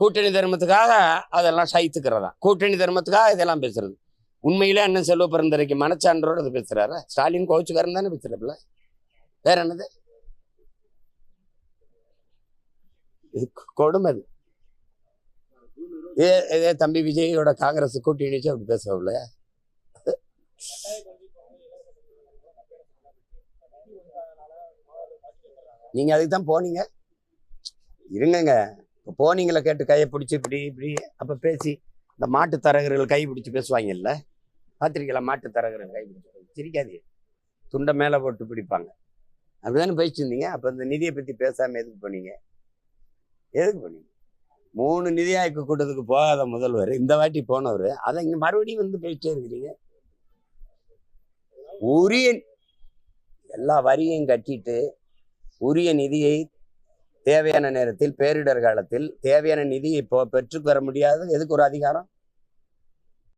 கூட்டணி தர்மத்துக்காக அதெல்லாம் சைத்துக்கிறதா, கூட்டணி தர்மத்துக்காக இதெல்லாம் பேசுறது. உண்மையிலே அண்ணன் செல்வ பிறந்தரைக்கு மனச்சான்றோடு அது பேசுறாரா? ஸ்டாலின் கோச்சுக்காரன் தானே பேசுறப்பல, வேற என்னது? இது கொடுமை. இதே தம்பி விஜயோட காங்கிரஸ் கூட்டணிச்சு அப்படி பேசல. நீங்க அதுக்கு தான் போனீங்க. இருங்கங்க, போனீங்கள கேட்டு கையை பிடிச்சி இப்படி இப்படி அப்ப பேசி இந்த மாட்டு தரகர்கள் கை பிடிச்சி பேசுவாங்கல்ல, பார்த்திருக்கீங்களா? மாட்டு தரகர்கள் கை பிடிச்சி சிரிக்காதீங்க, துண்டை மேலே போட்டு பிடிப்பாங்க. அப்படிதானே பேசியிருந்தீங்க. அப்போ இந்த நிதியை பற்றி பேசாமல் எதுக்கு பண்ணீங்க? எதுக்கு பண்ணீங்க? 3 நிதி ஆய்வு கூட்டத்துக்கு போகாத முதல்வர் இந்த வாட்டி போனவர், அதை இங்கே மறுபடியும் வந்து பேசிட்டே இருக்கிறீங்க. உரிய எல்லா வரியும் கட்டிட்டு உரிய நிதியை தேவையான நேரத்தில் பேரிடர் காலத்தில் தேவையான நிதியை இப்போ பெற்றுத்தர முடியாது. எதுக்கு ஒரு அதிகாரம்?